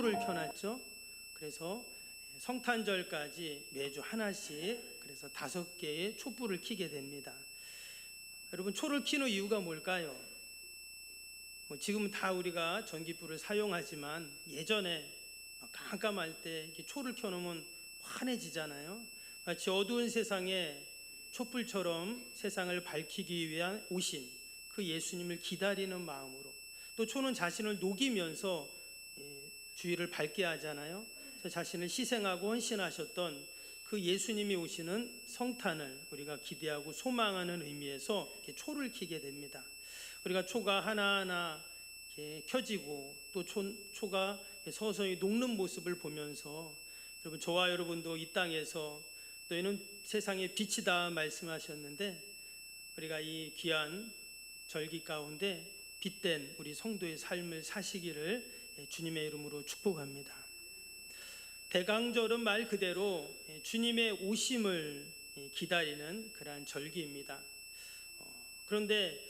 촛불을 켜놨죠. 그래서 성탄절까지 매주 하나씩, 그래서 5개의 촛불을 켜게 됩니다. 여러분, 초를 켜는 이유가 뭘까요? 지금은 다 우리가 전기불을 사용하지만 예전에 깜깜할 때 이렇게 초를 켜놓으면 환해지잖아요. 마치 어두운 세상에 촛불처럼 세상을 밝히기 위한 오신 그 예수님을 기다리는 마음으로, 또 초는 자신을 녹이면서 주위를 밝게 하잖아요. 자신을 희생하고 헌신하셨던 그 예수님이 오시는 성탄을 우리가 기대하고 소망하는 의미에서 이렇게 초를 켜게 됩니다. 우리가 초가 하나하나 이렇게 켜지고 또 초가 서서히 녹는 모습을 보면서, 여러분, 저와 여러분도 이 땅에서 너희는 세상의 빛이다 말씀하셨는데, 우리가 이 귀한 절기 가운데 빛된 우리 성도의 삶을 사시기를 주님의 이름으로 축복합니다. 대강절은 말 그대로 주님의 오심을 기다리는 그러한 절기입니다. 그런데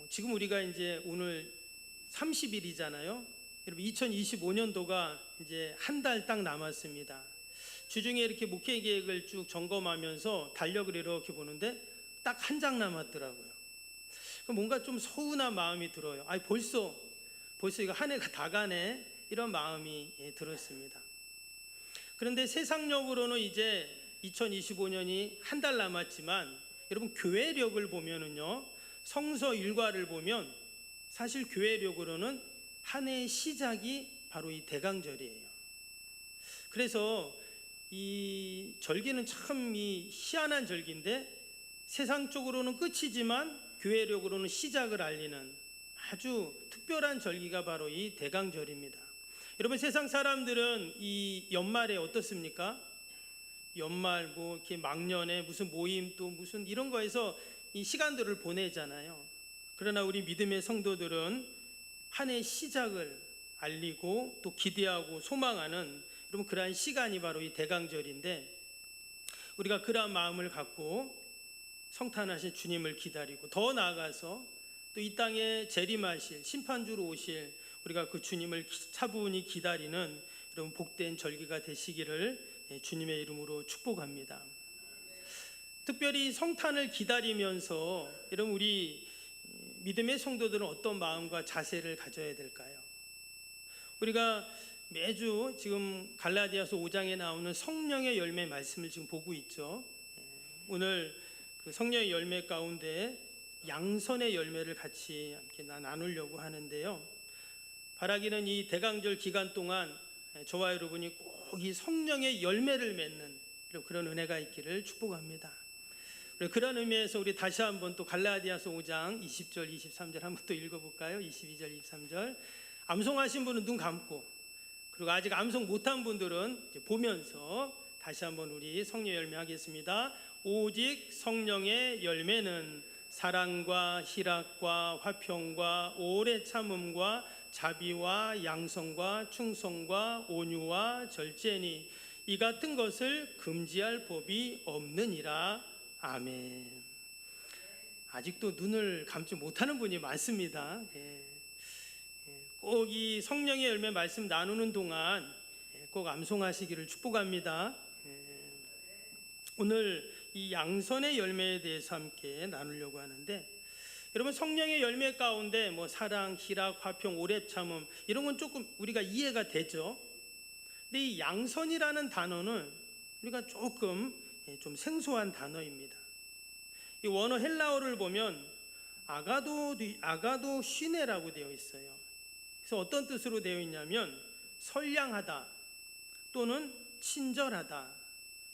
지금 우리가 이제 오늘 30일이잖아요. 여러분, 2025년도가 이제 한 달 딱 남았습니다. 주중에 이렇게 목회 계획을 쭉 점검하면서 달력을 이렇게 보는데 딱 한 장 남았더라고요. 뭔가 좀 서운한 마음이 들어요. 벌써 이거 한 해가 다 가네, 이런 마음이 들었습니다. 그런데 세상력으로는 이제 2025년이 한 달 남았지만, 여러분, 교회력을 보면은요, 성서 일과를 보면 사실 교회력으로는 한 해의 시작이 바로 이 대강절이에요. 그래서 이 절기는 참 희한한 절기인데, 세상적으로는 끝이지만 교회력으로는 시작을 알리는 아주 특별한 절기가 바로 이 대강절입니다. 여러분, 세상 사람들은 이 연말에 어떻습니까? 연말 이렇게 막년에 무슨 모임 또 무슨 이런 거에서 이 시간들을 보내잖아요. 그러나 우리 믿음의 성도들은 한 해의 시작을 알리고 또 기대하고 소망하는, 여러분, 그러한 시간이 바로 이 대강절인데, 우리가 그러한 마음을 갖고 성탄하신 주님을 기다리고, 더 나아가서 또 이 땅에 재림하실 심판주로 오실 우리가 그 주님을 차분히 기다리는, 여러분, 복된 절기가 되시기를 주님의 이름으로 축복합니다. 특별히 성탄을 기다리면서 여러분, 우리 믿음의 성도들은 어떤 마음과 자세를 가져야 될까요? 우리가 매주 지금 갈라디아서 5장에 나오는 성령의 열매 말씀을 지금 보고 있죠. 오늘 그 성령의 열매 가운데 양선의 열매를 같이 함께 나누려고 하는데요. 바라기는 이 대강절 기간 동안 저와 여러분이 꼭 이 성령의 열매를 맺는 그런 은혜가 있기를 축복합니다. 그런 의미에서 우리 다시 한번 또 갈라디아서 5장 20절 23절 한번 또 읽어볼까요? 22절 23절. 암송하신 분은 눈 감고, 그리고 아직 암송 못한 분들은 이제 보면서 다시 한번 우리 성령 열매 하겠습니다. 오직 성령의 열매는 사랑과 희락과 화평과 오래 참음과 자비와 양성과 충성과 온유와 절제니 이 같은 것을 금지할 법이 없느니라. 아멘. 아직도 눈을 감지 못하는 분이 많습니다. 꼭 이 성령의 열매 말씀 나누는 동안 꼭 암송하시기를 축복합니다. 오늘 이 양선의 열매에 대해서 함께 나누려고 하는데, 여러분, 성령의 열매 가운데 사랑, 희락, 화평, 오래 참음 이런 건 조금 우리가 이해가 되죠. 근데 이 양선이라는 단어는 우리가 조금 좀 생소한 단어입니다. 이 원어 헬라어를 보면 아가도 쉬네라고 되어 있어요. 그래서 어떤 뜻으로 되어 있냐면 선량하다 또는 친절하다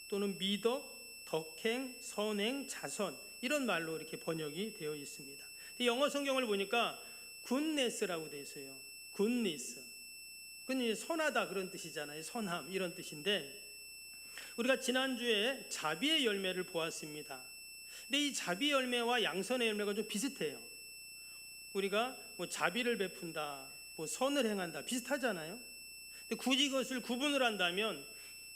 또는 미덕, 덕행, 선행, 자선, 이런 말로 이렇게 번역이 되어 있습니다. 영어 성경을 보니까 goodness라고 되어 있어요. goodness. 그건 선하다 그런 뜻이잖아요. 선함 이런 뜻인데, 우리가 지난주에 자비의 열매를 보았습니다. 근데 이 자비 열매와 양선의 열매가 좀 비슷해요. 우리가 자비를 베푼다, 선을 행한다 비슷하잖아요. 근데 굳이 이것을 구분을 한다면,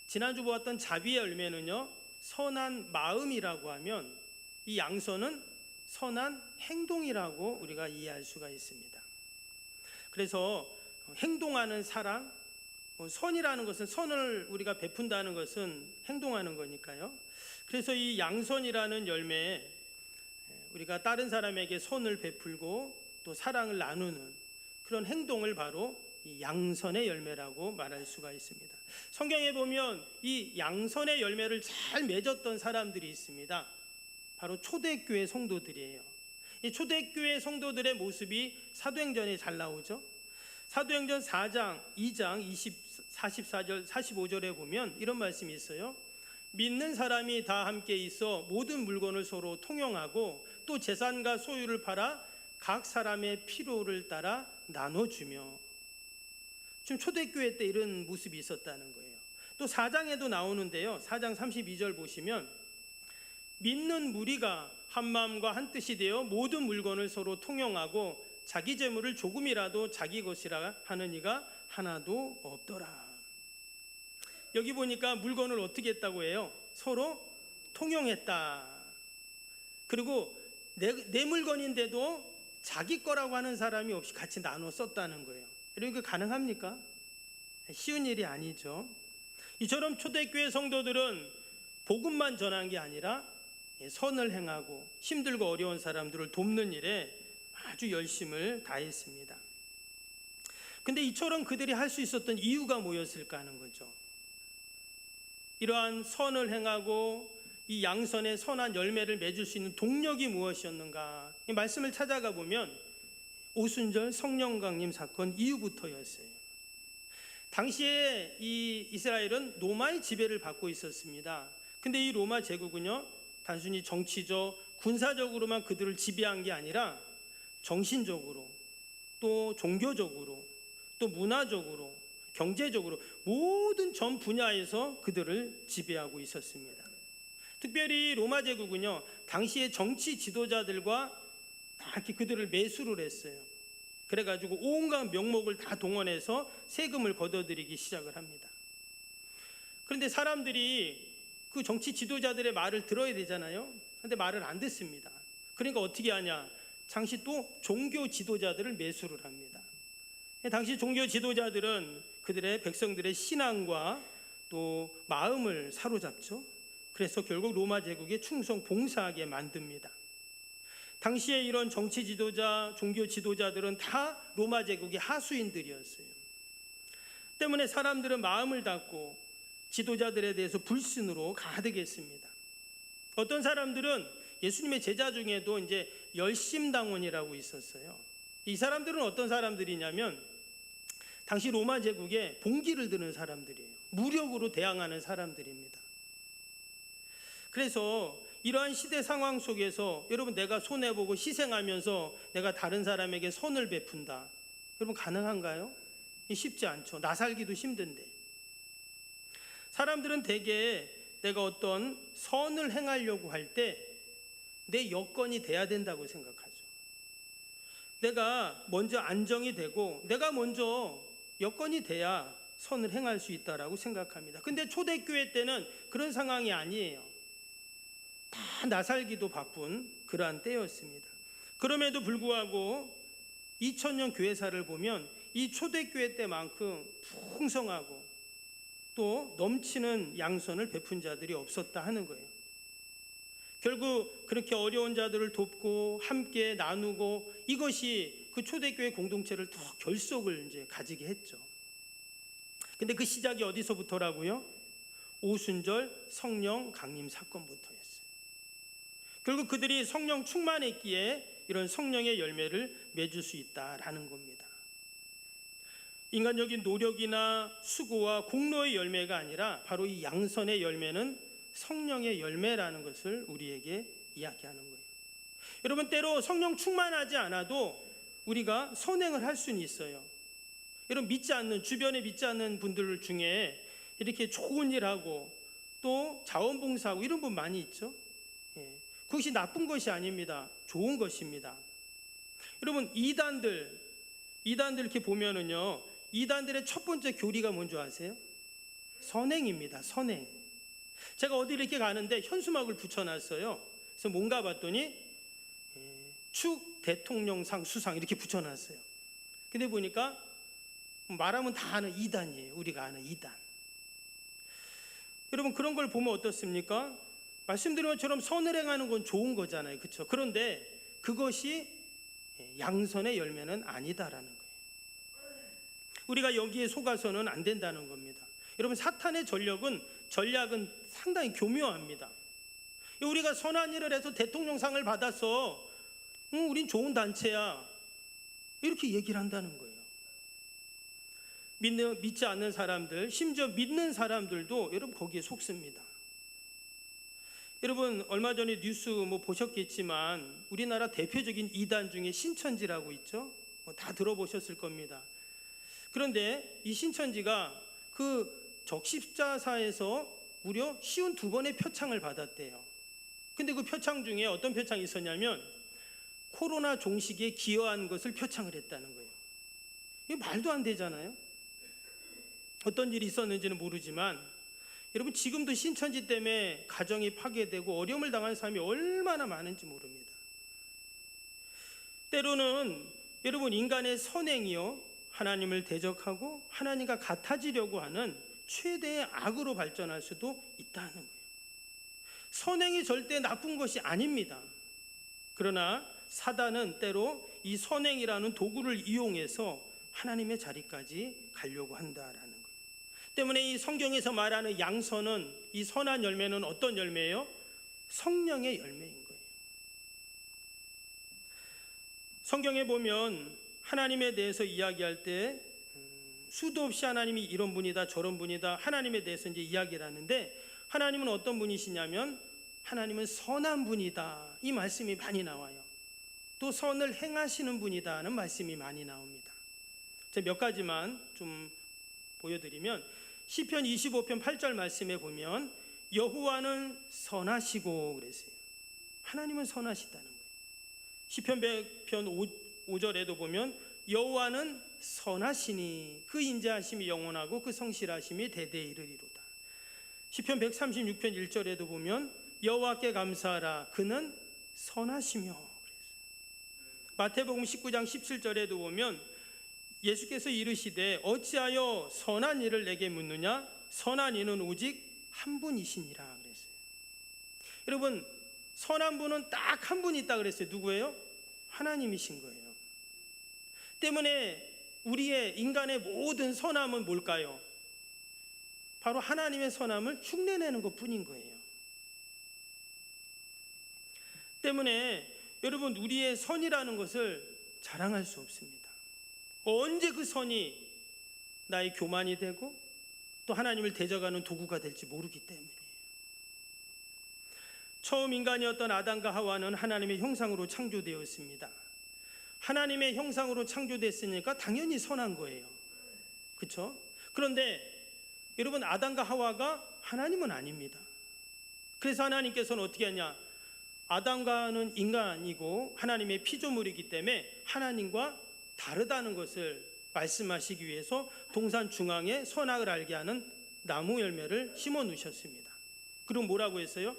지난주 보았던 자비의 열매는요 선한 마음이라고 하면, 이 양선은 선한 행동이라고 우리가 이해할 수가 있습니다. 그래서 행동하는 사랑, 선이라는 것은 선을 우리가 베푼다는 것은 행동하는 거니까요. 그래서 이 양선이라는 열매, 우리가 다른 사람에게 선을 베풀고 또 사랑을 나누는 그런 행동을 바로 이 양선의 열매라고 말할 수가 있습니다. 성경에 보면 이 양선의 열매를 잘 맺었던 사람들이 있습니다. 바로 초대교회 성도들이에요. 이 초대교회 성도들의 모습이 사도행전에 잘 나오죠. 사도행전 4장 2장 44절 45절에 보면 이런 말씀이 있어요. 믿는 사람이 다 함께 있어 모든 물건을 서로 통용하고 또 재산과 소유를 팔아 각 사람의 필요를 따라 나눠주며. 지금 초대교회 때 이런 모습이 있었다는 거예요. 또 4장에도 나오는데요. 4장 32절 보시면 믿는 무리가 한 마음과 한 뜻이 되어 모든 물건을 서로 통용하고 자기 재물을 조금이라도 자기 것이라 하는 이가 하나도 없더라. 여기 보니까 물건을 어떻게 했다고 해요? 서로 통용했다. 그리고 내 물건인데도 자기 거라고 하는 사람이 없이 같이 나눠 썼다는 거예요. 이게 가능합니까? 쉬운 일이 아니죠. 이처럼 초대교회 성도들은 복음만 전한 게 아니라 선을 행하고 힘들고 어려운 사람들을 돕는 일에 아주 열심을 다했습니다. 근데 이처럼 그들이 할 수 있었던 이유가 뭐였을까 하는 거죠. 이러한 선을 행하고 이 양선의 선한 열매를 맺을 수 있는 동력이 무엇이었는가? 이 말씀을 찾아가 보면 오순절 성령 강림 사건 이후부터였어요. 당시에 이 이스라엘은 로마의 지배를 받고 있었습니다. 근데 이 로마 제국은요, 단순히 정치적, 군사적으로만 그들을 지배한 게 아니라 정신적으로, 또 종교적으로, 또 문화적으로, 경제적으로 모든 전 분야에서 그들을 지배하고 있었습니다. 특별히 로마 제국은요, 당시의 정치 지도자들과 다 이렇게 그들을 매수를 했어요. 그래가지고 온갖 명목을 다 동원해서 세금을 걷어들이기 시작을 합니다. 그런데 사람들이 그 정치 지도자들의 말을 들어야 되잖아요. 그런데 말을 안 듣습니다. 그러니까 어떻게 하냐? 당시 또 종교 지도자들을 매수를 합니다. 당시 종교 지도자들은 그들의 백성들의 신앙과 또 마음을 사로잡죠. 그래서 결국 로마 제국에 충성 봉사하게 만듭니다. 당시에 이런 정치 지도자, 종교 지도자들은 다 로마 제국의 하수인들이었어요. 때문에 사람들은 마음을 닫고 지도자들에 대해서 불신으로 가득했습니다. 어떤 사람들은 예수님의 제자 중에도 이제 열심당원이라고 있었어요. 이 사람들은 어떤 사람들이냐면 당시 로마 제국에 봉기를 드는 사람들이에요. 무력으로 대항하는 사람들입니다. 그래서 이러한 시대 상황 속에서 여러분, 내가 손해보고 희생하면서 내가 다른 사람에게 선을 베푼다. 여러분, 가능한가요? 쉽지 않죠. 나 살기도 힘든데. 사람들은 대개 내가 어떤 선을 행하려고 할 때 내 여건이 돼야 된다고 생각하죠. 내가 먼저 안정이 되고 내가 먼저 여건이 돼야 선을 행할 수 있다라고 생각합니다. 근데 초대교회 때는 그런 상황이 아니에요. 다 나살기도 바쁜 그러한 때였습니다. 그럼에도 불구하고 2000년 교회사를 보면 이 초대교회 때만큼 풍성하고 또 넘치는 양선을 베푼 자들이 없었다 하는 거예요. 결국 그렇게 어려운 자들을 돕고 함께 나누고 이것이 그 초대교회 공동체를 더 결속을 이제 가지게 했죠. 근데 그 시작이 어디서부터라고요? 오순절 성령 강림 사건부터였어요. 결국 그들이 성령 충만했기에 이런 성령의 열매를 맺을 수 있다라는 겁니다. 인간적인 노력이나 수고와 공로의 열매가 아니라 바로 이 양선의 열매는 성령의 열매라는 것을 우리에게 이야기하는 거예요. 여러분, 때로 성령 충만하지 않아도 우리가 선행을 할 수는 있어요. 여러분, 주변에 믿지 않는 분들 중에 이렇게 좋은 일하고 또 자원봉사하고 이런 분 많이 있죠. 그것이 나쁜 것이 아닙니다. 좋은 것입니다. 여러분, 이단들 이렇게 보면은요, 이단들의 첫 번째 교리가 뭔지 아세요? 선행입니다. 선행. 제가 어디 이렇게 가는데 현수막을 붙여놨어요. 그래서 뭔가 봤더니 축 대통령상 수상 이렇게 붙여놨어요. 근데 보니까 말하면 다 아는 이단이에요. 우리가 아는 이단. 여러분 그런 걸 보면 어떻습니까? 말씀드린 것처럼 선을 행하는 건 좋은 거잖아요. 그렇죠? 그런데 그것이 양선의 열매는 아니다라는 거예요. 우리가 여기에 속아서는 안 된다는 겁니다. 여러분 사탄의 전략은 상당히 교묘합니다. 우리가 선한 일을 해서 대통령상을 받아서 우린 좋은 단체야 이렇게 얘기를 한다는 거예요. 믿지 않는 사람들, 심지어 믿는 사람들도 여러분 거기에 속습니다. 여러분 얼마 전에 뉴스 보셨겠지만 우리나라 대표적인 이단 중에 신천지라고 있죠. 다 들어보셨을 겁니다. 그런데 이 신천지가 그 적십자사에서 무려 52번의 표창을 받았대요. 근데 그 표창 중에 어떤 표창이 있었냐면 코로나 종식에 기여한 것을 표창을 했다는 거예요. 이게 말도 안 되잖아요. 어떤 일이 있었는지는 모르지만 여러분 지금도 신천지 때문에 가정이 파괴되고 어려움을 당하는 사람이 얼마나 많은지 모릅니다. 때로는 여러분 인간의 선행이요 하나님을 대적하고 하나님과 같아지려고 하는 최대의 악으로 발전할 수도 있다는 거예요. 선행이 절대 나쁜 것이 아닙니다. 그러나 사단은 때로 이 선행이라는 도구를 이용해서 하나님의 자리까지 가려고 한다라는 거예요. 때문에 이 성경에서 말하는 양선은 이 선한 열매는 어떤 열매예요? 성령의 열매인 거예요. 성경에 보면 하나님에 대해서 이야기할 때 수도 없이 하나님이 이런 분이다 저런 분이다 하나님에 대해서 이제 이야기를 하는데 하나님은 어떤 분이시냐면 하나님은 선한 분이다 이 말씀이 많이 나와요. 또 선을 행하시는 분이다는 말씀이 많이 나옵니다. 제가 몇 가지만 좀 보여드리면 시편 25편 8절 말씀에 보면 여호와는 선하시고 그랬어요. 하나님은 선하시다는 거예요. 시편 100편 5절에도 보면 여호와는 선하시니 그 인자하심이 영원하고 그 성실하심이 대대에 이르리로다. 시편 136편 1절에도 보면 여호와께 감사하라 그는 선하시며 그랬어요. 마태복음 19장 17절에도 보면 예수께서 이르시되 어찌하여 선한 일을 내게 묻느냐 선한 이는 오직 한 분이시니라 그랬어요. 여러분 선한 분은 딱 한 분 있다 그랬어요. 누구예요? 하나님이신 거예요. 때문에 우리의 인간의 모든 선함은 뭘까요? 바로 하나님의 선함을 흉내내는 것뿐인 거예요. 때문에 여러분 우리의 선이라는 것을 자랑할 수 없습니다. 언제 그 선이 나의 교만이 되고 또 하나님을 대적하는 도구가 될지 모르기 때문이에요. 처음 인간이었던 아담과 하와는 하나님의 형상으로 창조되었습니다. 하나님의 형상으로 창조됐으니까 당연히 선한 거예요. 그렇죠? 그런데 여러분 아담과 하와가 하나님은 아닙니다. 그래서 하나님께서는 어떻게 하냐? 아담과는 인간이고 하나님의 피조물이기 때문에 하나님과 다르다는 것을 말씀하시기 위해서 동산 중앙에 선악을 알게 하는 나무 열매를 심어 놓으셨습니다. 그리고 뭐라고 했어요?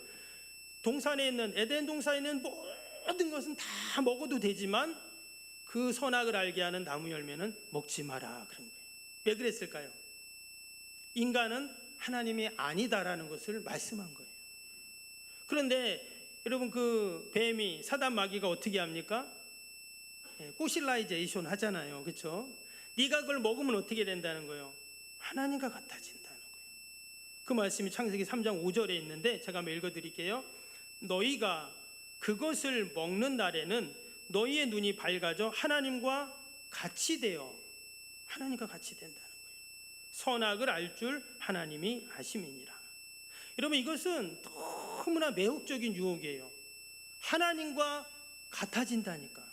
동산에 있는 에덴 동산에 있는 모든 것은 다 먹어도 되지만 그 선악을 알게 하는 나무 열매는 먹지 마라 그런 거예요. 왜 그랬을까요? 인간은 하나님이 아니다라는 것을 말씀한 거예요. 그런데 여러분 그 뱀이 사단 마귀가 어떻게 합니까? 꼬실라이제이션 하잖아요. 그렇죠? 네가 그걸 먹으면 어떻게 된다는 거예요? 하나님과 같아진다는 거예요. 그 말씀이 창세기 3장 5절에 있는데 제가 한번 읽어드릴게요. 너희가 그것을 먹는 날에는 너희의 눈이 밝아져 하나님과 같이 되어 하나님과 같이 된다는 거예요. 선악을 알 줄 하나님이 아심이니라. 여러분 이것은 너무나 매혹적인 유혹이에요. 하나님과 같아진다니까.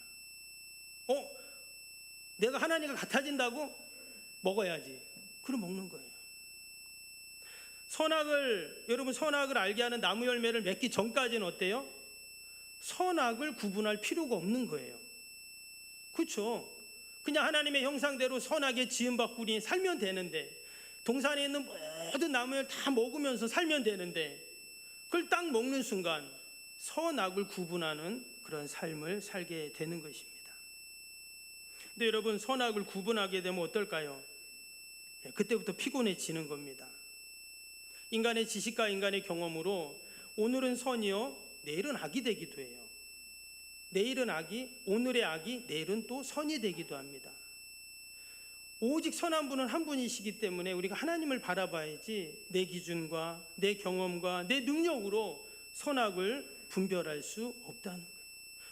내가 하나님과 같아진다고? 먹어야지. 그럼 먹는 거예요. 여러분 선악을 알게 하는 나무 열매를 맺기 전까지는 어때요? 선악을 구분할 필요가 없는 거예요. 그렇죠? 그냥 하나님의 형상대로 선하게 지음받고 우리 살면 되는데 동산에 있는 모든 나무를 다 먹으면서 살면 되는데 그걸 딱 먹는 순간 선악을 구분하는 그런 삶을 살게 되는 것입니다. 근데 여러분 선악을 구분하게 되면 어떨까요? 그때부터 피곤해지는 겁니다. 인간의 지식과 인간의 경험으로 오늘은 선이요, 내일은 악이 되기도 해요. 내일은 악이, 오늘의 악이 내일은 또 선이 되기도 합니다. 오직 선한 분은 한 분이시기 때문에 우리가 하나님을 바라봐야지 내 기준과 내 경험과 내 능력으로 선악을 분별할 수 없다는 거예요.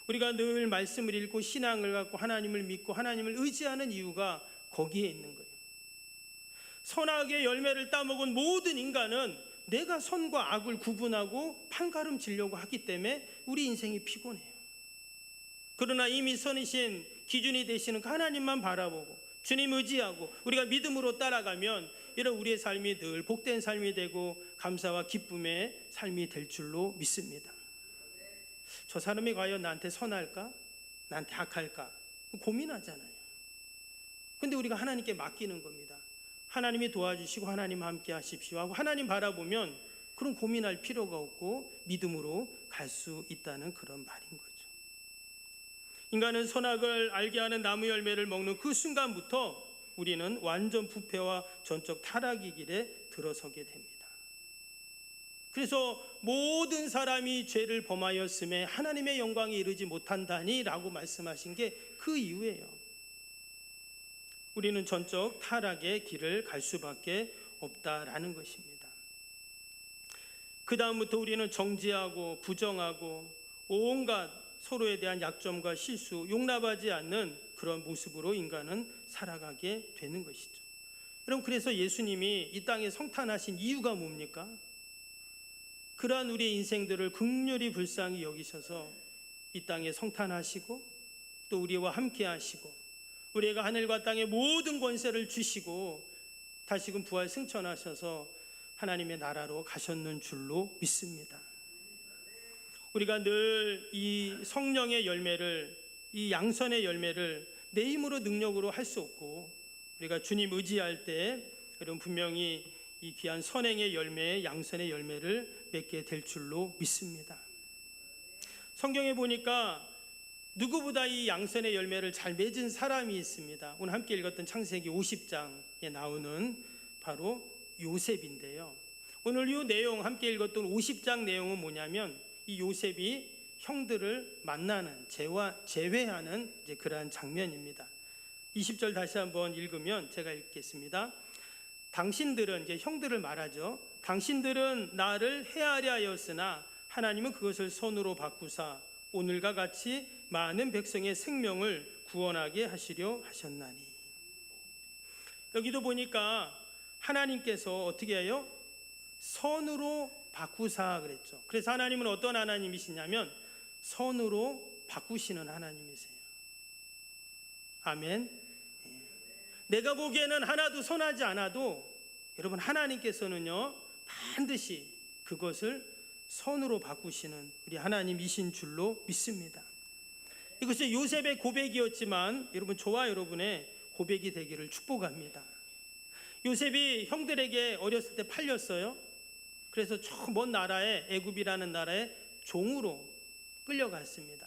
우리가 늘 말씀을 읽고 신앙을 갖고 하나님을 믿고 하나님을 의지하는 이유가 거기에 있는 거예요. 선악의 열매를 따먹은 모든 인간은 내가 선과 악을 구분하고 판가름 지려고 하기 때문에 우리 인생이 피곤해요. 그러나 이미 선이신 기준이 되시는 그 하나님만 바라보고 주님 의지하고 우리가 믿음으로 따라가면 이런 우리의 삶이 늘 복된 삶이 되고 감사와 기쁨의 삶이 될 줄로 믿습니다. 저 사람이 과연 나한테 선할까? 나한테 악할까? 고민하잖아요. 근데 우리가 하나님께 맡기는 겁니다. 하나님이 도와주시고 하나님 함께 하십시오 하고 하나님 바라보면 그런 고민할 필요가 없고 믿음으로 갈 수 있다는 그런 말인 거죠. 인간은 선악을 알게 하는 나무 열매를 먹는 그 순간부터 우리는 완전 부패와 전적 타락의 길에 들어서게 됩니다. 그래서 모든 사람이 죄를 범하였음에 하나님의 영광에 이르지 못한다니 라고 말씀하신 게 그 이유예요. 우리는 전적 타락의 길을 갈 수밖에 없다라는 것입니다. 그 다음부터 우리는 정죄하고 부정하고 온갖 서로에 대한 약점과 실수, 용납하지 않는 그런 모습으로 인간은 살아가게 되는 것이죠. 여러분, 그래서 예수님이 이 땅에 성탄하신 이유가 뭡니까? 그러한 우리의 인생들을 긍휼히 불쌍히 여기셔서 이 땅에 성탄하시고 또 우리와 함께 하시고 우리가 하늘과 땅의 모든 권세를 주시고 다시금 부활 승천하셔서 하나님의 나라로 가셨는 줄로 믿습니다. 우리가 늘 이 성령의 열매를, 이 양선의 열매를 내 힘으로 능력으로 할 수 없고 우리가 주님 의지할 때 여러분 분명히 이 귀한 선행의 열매, 양선의 열매를 맺게 될 줄로 믿습니다. 성경에 보니까 누구보다 이 양선의 열매를 잘 맺은 사람이 있습니다. 오늘 함께 읽었던 창세기 50장에 나오는 바로 요셉인데요. 오늘 이 내용 함께 읽었던 50장 내용은 뭐냐면 이 요셉이 형들을 만나는 재회하는 이제 그러한 장면입니다. 20절 다시 한번 읽으면 제가 읽겠습니다. 당신들은, 이제 형들을 말하죠. 당신들은 나를 해하려 하였으나 하나님은 그것을 선으로 바꾸사 오늘과 같이 많은 백성의 생명을 구원하게 하시려 하셨나니. 여기도 보니까 하나님께서 어떻게 해요? 선으로 바꾸사 그랬죠. 그래서 하나님은 어떤 하나님이시냐면 선으로 바꾸시는 하나님이세요. 아멘. 내가 보기에는 하나도 선하지 않아도 여러분 하나님께서는요 반드시 그것을 선으로 바꾸시는 우리 하나님이신 줄로 믿습니다. 이것이 요셉의 고백이었지만 여러분 저와 여러분의 고백이 되기를 축복합니다. 요셉이 형들에게 어렸을 때 팔렸어요. 그래서 저 먼 나라에 애굽이라는 나라에 종으로 끌려갔습니다.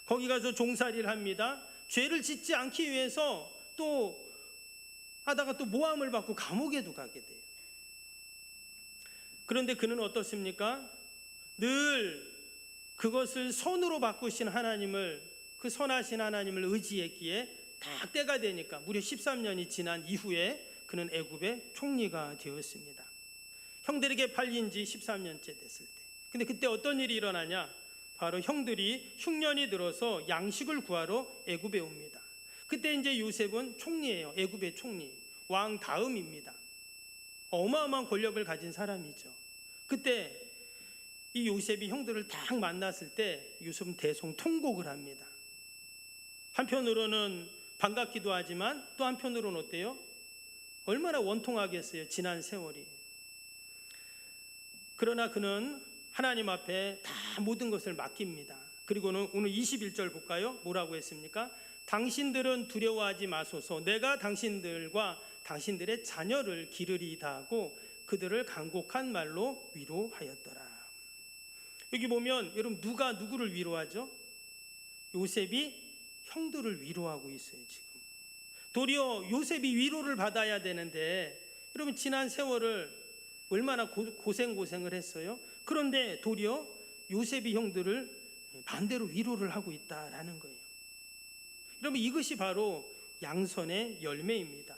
거기 가서 종살이를 합니다. 죄를 짓지 않기 위해서 또 하다가 또 모함을 받고 감옥에도 가게 돼요. 그런데 그는 어떻습니까? 늘 그것을 선으로 바꾸신 하나님을, 그 선하신 하나님을 의지했기에 다 때가 되니까 무려 13년이 지난 이후에 그는 애굽의 총리가 되었습니다. 형들에게 팔린 지 13년째 됐을 때. 근데 그때 어떤 일이 일어나냐? 바로 형들이 흉년이 들어서 양식을 구하러 애굽에 옵니다. 그때 이제 요셉은 총리예요. 애굽의 총리, 왕 다음입니다. 어마어마한 권력을 가진 사람이죠. 그때 이 요셉이 형들을 딱 만났을 때 요셉은 대성통곡을 합니다. 한편으로는 반갑기도 하지만 또 한편으로는 어때요? 얼마나 원통하겠어요, 지난 세월이. 그러나 그는 하나님 앞에 다 모든 것을 맡깁니다. 그리고는 오늘 21절 볼까요? 뭐라고 했습니까? 당신들은 두려워하지 마소서. 내가 당신들과 당신들의 자녀를 기르리이다 하고 그들을 간곡한 말로 위로하였더라. 여기 보면 여러분 누가 누구를 위로하죠? 요셉이 형들을 위로하고 있어요. 지금 도리어 요셉이 위로를 받아야 되는데, 여러분 지난 세월을 얼마나 고생을 했어요. 그런데 도리어 요셉이 형들을 반대로 위로를 하고 있다라는 거예요. 여러분 이것이 바로 양선의 열매입니다.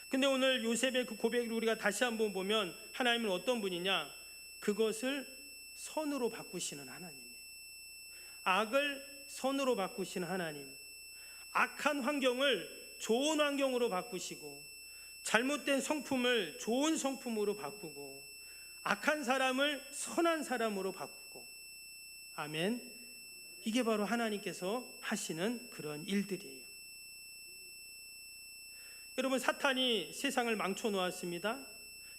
근데 오늘 요셉의 그 고백을 우리가 다시 한번 보면 하나님은 어떤 분이냐? 그것을 선으로 바꾸시는 하나님이에요. 악을 선으로 바꾸시는 하나님. 악한 환경을 좋은 환경으로 바꾸시고, 잘못된 성품을 좋은 성품으로 바꾸고, 악한 사람을 선한 사람으로 바꾸고. 아멘. 이게 바로 하나님께서 하시는 그런 일들이에요. 여러분, 사탄이 세상을 망쳐 놓았습니다.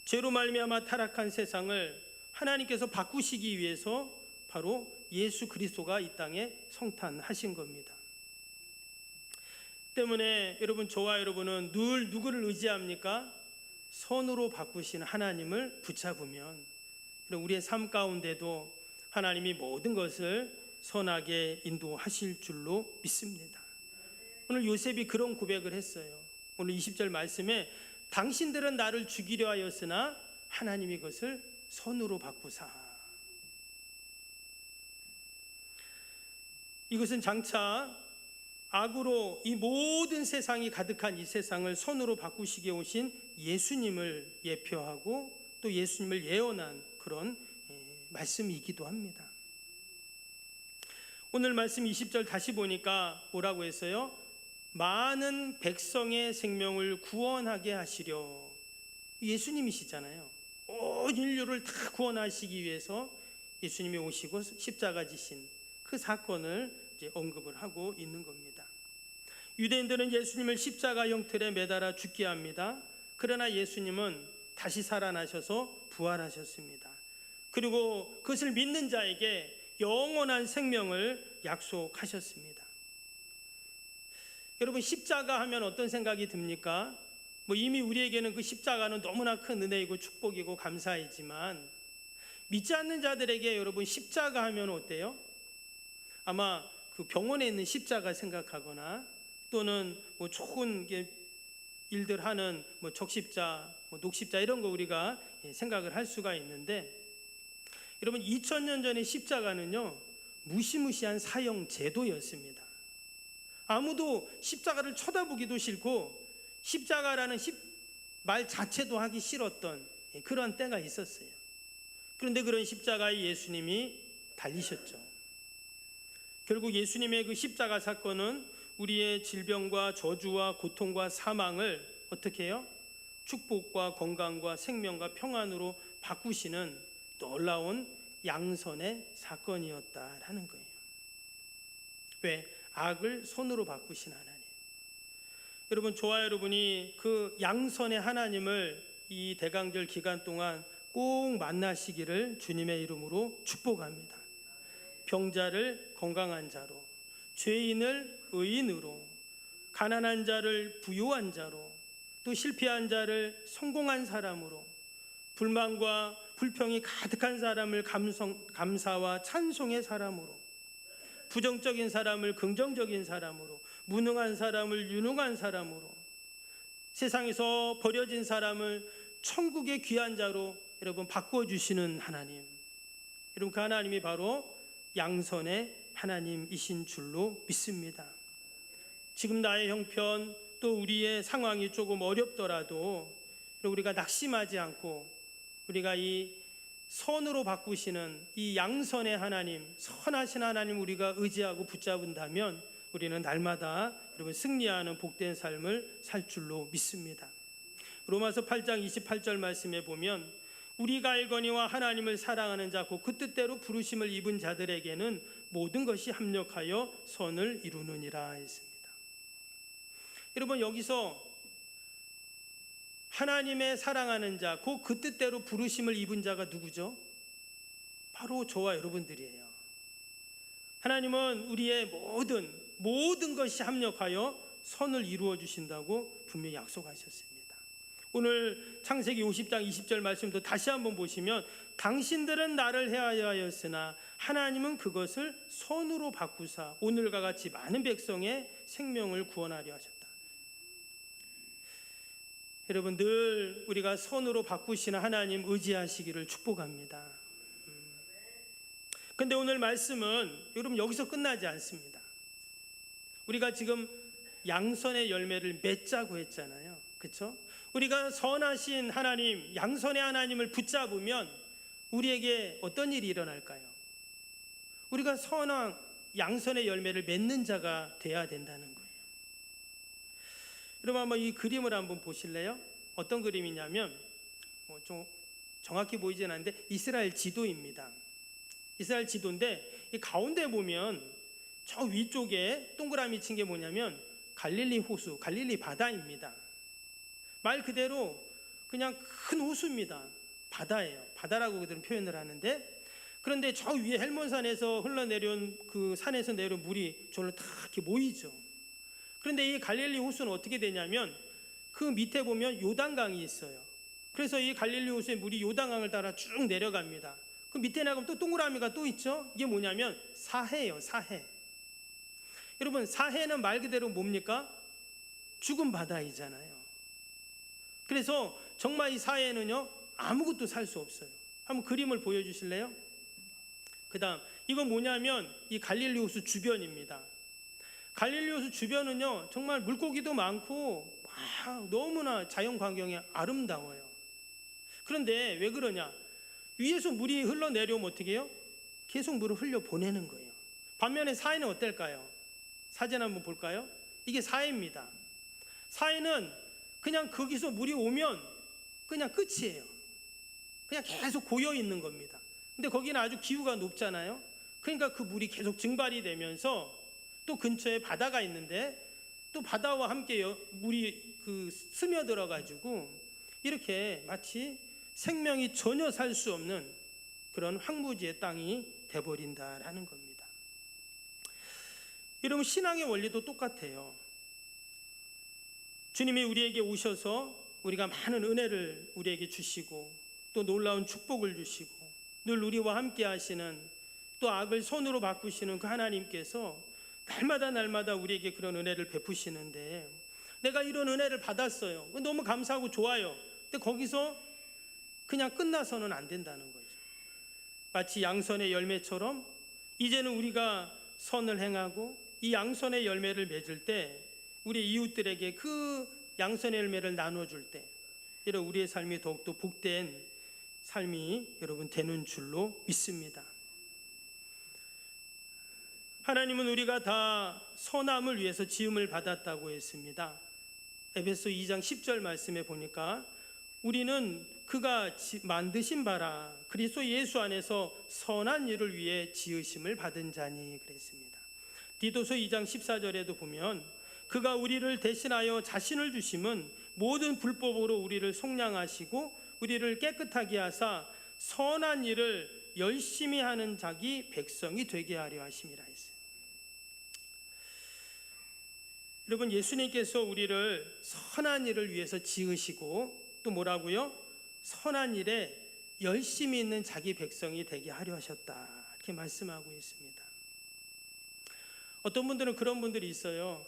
죄로 말미암아 타락한 세상을 하나님께서 바꾸시기 위해서 바로 예수 그리스도가 이 땅에 성탄하신 겁니다. 때문에 여러분, 저와 여러분은 늘 누구를 의지합니까? 선으로 바꾸신 하나님을 붙잡으면 우리의 삶 가운데도 하나님이 모든 것을 선하게 인도하실 줄로 믿습니다. 오늘 요셉이 그런 고백을 했어요. 오늘 20절 말씀에 당신들은 나를 죽이려 하였으나 하나님이 그것을 선으로 바꾸사. 이것은 장차 악으로 이 모든 세상이 가득한 이 세상을 선으로 바꾸시게 오신 예수님을 예표하고 또 예수님을 예언한 그런 말씀이기도 합니다. 오늘 말씀 20절 다시 보니까 뭐라고 했어요? 많은 백성의 생명을 구원하게 하시려. 예수님이시잖아요. 온 인류를 다 구원하시기 위해서 예수님이 오시고 십자가 지신 그 사건을 이제 언급을 하고 있는 겁니다. 유대인들은 예수님을 십자가 형틀에 매달아 죽게 합니다. 그러나 예수님은 다시 살아나셔서 부활하셨습니다. 그리고 그것을 믿는 자에게 영원한 생명을 약속하셨습니다. 여러분, 십자가 하면 어떤 생각이 듭니까? 이미 우리에게는 그 십자가는 너무나 큰 은혜이고 축복이고 감사이지만, 믿지 않는 자들에게 여러분 십자가 하면 어때요? 아마 그 병원에 있는 십자가 생각하거나, 또는 좋은 일들 하는 적십자, 녹십자 이런 거 우리가 생각을 할 수가 있는데, 여러분 2000년 전의 십자가는요 무시무시한 사형 제도였습니다. 아무도 십자가를 쳐다보기도 싫고 십자가라는 말 자체도 하기 싫었던 그런 때가 있었어요. 그런데 그런 십자가에 예수님이 달리셨죠. 결국 예수님의 그 십자가 사건은 우리의 질병과 저주와 고통과 사망을 어떻게 해요? 축복과 건강과 생명과 평안으로 바꾸시는 놀라운 양선의 사건이었다라는 거예요. 왜? 악을 선으로 바꾸신 하나님. 여러분, 저와 여러분이 그 양선의 하나님을 이 대강절 기간 동안 꼭 만나시기를 주님의 이름으로 축복합니다. 병자를 건강한 자로, 죄인을 의인으로, 가난한 자를 부유한 자로, 또 실패한 자를 성공한 사람으로, 불만과 불평이 가득한 사람을 감사와 찬송의 사람으로, 부정적인 사람을 긍정적인 사람으로, 무능한 사람을 유능한 사람으로, 세상에서 버려진 사람을 천국의 귀한 자로 여러분 바꿔주시는 하나님. 여러분, 그 하나님이 바로 양선의 하나님이신 줄로 믿습니다. 지금 나의 형편, 또 우리의 상황이 조금 어렵더라도 우리가 낙심하지 않고 우리가 이 선으로 바꾸시는 이 양선의 하나님, 선하신 하나님 우리가 의지하고 붙잡은다면 우리는 날마다 여러분 승리하는 복된 삶을 살 줄로 믿습니다. 로마서 8장 28절 말씀에 보면 우리가 알거니와 하나님을 사랑하는 자 곧 그 뜻대로 부르심을 입은 자들에게는 모든 것이 합력하여 선을 이루느니라 했습니다. 여러분, 여기서 하나님의 사랑하는 자, 곧 그 뜻대로 부르심을 입은 자가 누구죠? 바로 저와 여러분들이에요. 하나님은 우리의 모든 것이 합력하여 선을 이루어 주신다고 분명히 약속하셨습니다. 오늘 창세기 50장 20절 말씀도 다시 한번 보시면 당신들은 나를 해하여 하였으나 하나님은 그것을 선으로 바꾸사 오늘과 같이 많은 백성의 생명을 구원하려 하셨다. 여러분, 늘 우리가 선으로 바꾸시는 하나님 의지하시기를 축복합니다. 근데 오늘 말씀은 여러분 여기서 끝나지 않습니다. 우리가 지금 양선의 열매를 맺자고 했잖아요. 그렇죠? 우리가 선하신 하나님, 양선의 하나님을 붙잡으면 우리에게 어떤 일이 일어날까요? 우리가 선한 양선의 열매를 맺는 자가 돼야 된다는 거예요. 여러분, 한번 이 그림을 한번 보실래요? 어떤 그림이냐면 좀 정확히 보이진 않는데 이스라엘 지도입니다. 이스라엘 지도인데 이 가운데 보면 저 위쪽에 동그라미 친 게 뭐냐면 갈릴리 호수, 갈릴리 바다입니다. 말 그대로 그냥 큰 호수입니다. 바다예요. 바다라고 그들은 표현을 하는데, 그런데 저 위에 헬몬산에서 흘러내려온 그 산에서 내려온 물이 저로 다 이렇게 모이죠. 그런데 이 갈릴리 호수는 어떻게 되냐면 그 밑에 보면 요단강이 있어요. 그래서 이 갈릴리 호수의 물이 요단강을 따라 쭉 내려갑니다. 그 밑에 나가면 또 동그라미가 또 있죠. 이게 뭐냐면 사해예요. 사해. 여러분, 사해는 말 그대로 뭡니까? 죽은 바다이잖아요. 그래서 정말 이 사해는요 아무것도 살 수 없어요. 한번 그림을 보여주실래요? 그 다음 이건 뭐냐면 이 갈릴리 호수 주변입니다. 갈릴리 호수 주변은요 정말 물고기도 많고 너무나 자연 광경이 아름다워요. 그런데 왜 그러냐? 위에서 물이 흘러내려오면 어떻게 해요? 계속 물을 흘려보내는 거예요. 반면에 사해는 어떨까요? 사진 한번 볼까요? 이게 사해입니다. 사해는 그냥 거기서 물이 오면 그냥 끝이에요. 그냥 계속 고여 있는 겁니다. 근데 거기는 아주 기후가 높잖아요. 그러니까 그 물이 계속 증발이 되면서 또 근처에 바다가 있는데 또 바다와 함께 물이 스며들어 가지고 이렇게 마치 생명이 전혀 살 수 없는 그런 황무지의 땅이 돼버린다라는 겁니다. 여러분, 신앙의 원리도 똑같아요. 주님이 우리에게 오셔서 우리가 많은 은혜를 우리에게 주시고 또 놀라운 축복을 주시고 늘 우리와 함께 하시는, 또 악을 선으로 바꾸시는 그 하나님께서 날마다 우리에게 그런 은혜를 베푸시는데, 내가 이런 은혜를 받았어요. 너무 감사하고 좋아요. 근데 거기서 그냥 끝나서는 안 된다는 거죠. 마치 양선의 열매처럼 이제는 우리가 선을 행하고 이 양선의 열매를 맺을 때 우리 이웃들에게 그 양선의 열매를 나눠줄 때 이런 우리의 삶이 더욱더 복된 삶이 여러분 되는 줄로 믿습니다. 하나님은 우리가 다 선함을 위해서 지음을 받았다고 했습니다. 에베소 2장 10절 말씀에 보니까 우리는 그가 만드신 바라 그리스도 예수 안에서 선한 일을 위해 지으심을 받은 자니 그랬습니다. 디도서 2장 14절에도 보면 그가 우리를 대신하여 자신을 주심은 모든 불법으로 우리를 속량하시고 우리를 깨끗하게 하사 선한 일을 열심히 하는 자기 백성이 되게 하려 하심이라 했어요. 여러분, 예수님께서 우리를 선한 일을 위해서 지으시고 또 뭐라고요? 선한 일에 열심히 있는 자기 백성이 되게 하려 하셨다, 이렇게 말씀하고 있습니다. 어떤 분들은 그런 분들이 있어요.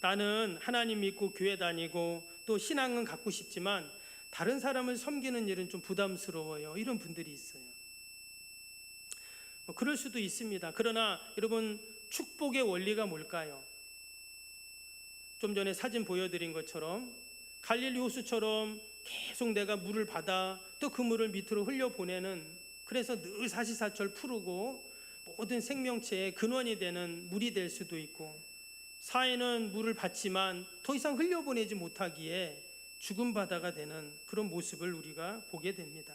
나는 하나님 믿고 교회 다니고 또 신앙은 갖고 싶지만 다른 사람을 섬기는 일은 좀 부담스러워요, 이런 분들이 있어요. 그럴 수도 있습니다. 그러나 여러분, 축복의 원리가 뭘까요? 좀 전에 사진 보여드린 것처럼 갈릴리 호수처럼 계속 내가 물을 받아 또 그 물을 밑으로 흘려보내는, 그래서 늘 사시사철 푸르고 모든 생명체의 근원이 되는 물이 될 수도 있고, 사해는 물을 받지만 더 이상 흘려보내지 못하기에 죽은 바다가 되는 그런 모습을 우리가 보게 됩니다.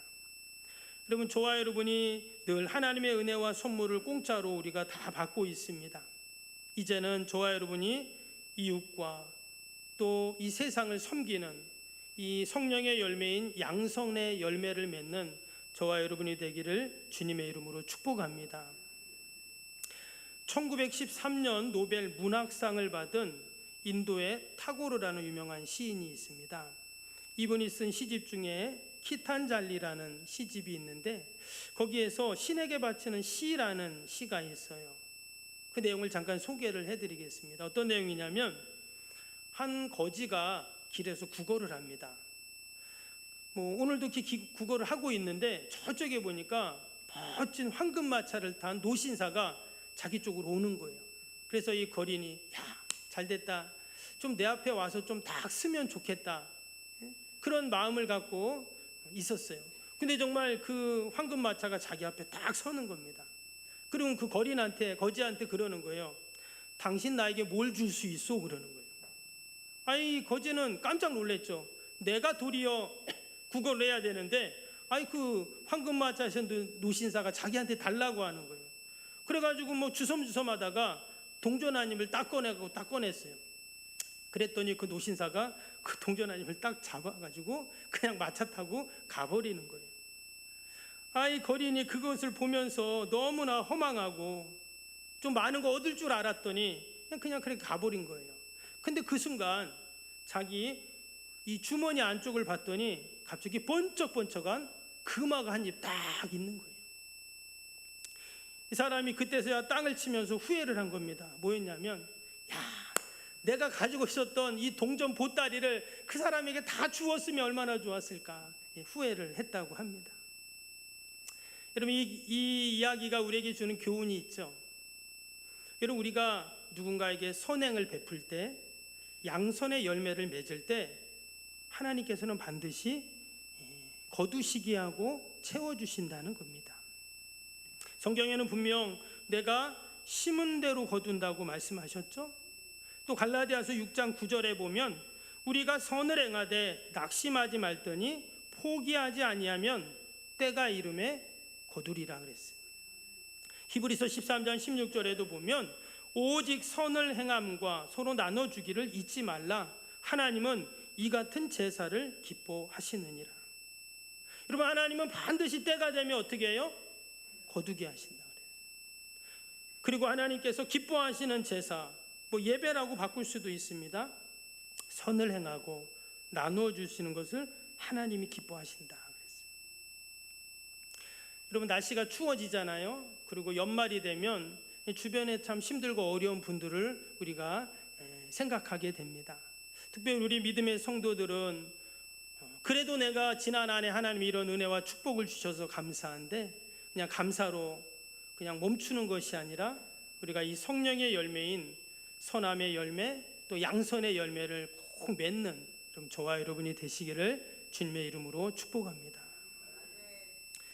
여러분, 저와 여러분이 늘 하나님의 은혜와 선물을 공짜로 우리가 다 받고 있습니다. 이제는 저와 여러분이 이웃과 또 이 세상을 섬기는 이 성령의 열매인 양성의 열매를 맺는 저와 여러분이 되기를 주님의 이름으로 축복합니다. 1913년 노벨 문학상을 받은 인도의 타고르라는 유명한 시인이 있습니다. 이분이 쓴 시집 중에 키탄잘리라는 시집이 있는데 거기에서 신에게 바치는 시라는 시가 있어요. 그 내용을 잠깐 소개를 해드리겠습니다. 어떤 내용이냐면 한 거지가 길에서 구걸을 합니다. 뭐 오늘도 구걸을 하고 있는데 저쪽에 보니까 멋진 황금마차를 탄 노신사가 자기 쪽으로 오는 거예요. 그래서 이 거린이 야, 잘됐다. 좀 내 앞에 와서 좀 딱 쓰면 좋겠다. 그런 마음을 갖고 있었어요. 근데 정말 그 황금마차가 자기 앞에 딱 서는 겁니다. 그리고 그 거지한테 그러는 거예요. 당신 나에게 뭘 줄 수 있어? 그러는 거예요. 아이 거지는 깜짝 놀랐죠. 내가 도리어 구걸을 해야 되는데 그 황금마차 노신사가 자기한테 달라고 하는 거예요. 그래가지고 뭐 주섬주섬하다가 동전아님을 딱 꺼냈어요. 그랬더니 그 노신사가 그 동전아님을 딱 잡아가지고 그냥 마차 타고 가버리는 거예요. 이 거린이 그것을 보면서 너무나 허망하고 좀 많은 거 얻을 줄 알았더니 그냥 그렇게 가버린 거예요. 근데 그 순간 자기 이 주머니 안쪽을 봤더니 갑자기 번쩍번쩍한 금화가 한 입 딱 있는 거예요. 이 사람이 그때서야 땅을 치면서 후회를 한 겁니다. 뭐였냐면 내가 가지고 있었던 이 동전 보따리를 그 사람에게 다 주었으면 얼마나 좋았을까 후회를 했다고 합니다. 여러분 이 이야기가 우리에게 주는 교훈이 있죠. 여러분 우리가 누군가에게 선행을 베풀 때 양선의 열매를 맺을 때 하나님께서는 반드시 거두시게 하고 채워주신다는 겁니다. 성경에는 분명 내가 심은 대로 거둔다고 말씀하셨죠. 또 갈라디아서 6장 9절에 보면 우리가 선을 행하되 낙심하지 말더니 포기하지 아니하면 때가 이름에 거두리라 그랬어요. 히브리서 13장 16절에도 보면 오직 선을 행함과 서로 나눠주기를 잊지 말라. 하나님은 이 같은 제사를 기뻐하시느니라. 여러분 하나님은 반드시 때가 되면 어떻게 해요? 거두게 하신다 그래요. 그리고 하나님께서 기뻐하시는 제사 뭐 예배라고 바꿀 수도 있습니다. 선을 행하고 나누어 주시는 것을 하나님이 기뻐하신다 그랬어요. 여러분 날씨가 추워지잖아요. 그리고 연말이 되면 주변에 참 힘들고 어려운 분들을 우리가 생각하게 됩니다. 특별히 우리 믿음의 성도들은 그래도 내가 지난 한 해 하나님이 이런 은혜와 축복을 주셔서 감사한데 그냥 감사로 그냥 멈추는 것이 아니라 우리가 이 성령의 열매인 선함의 열매 또 양선의 열매를 꼭 맺는 저와 여러분이 되시기를 주님의 이름으로 축복합니다.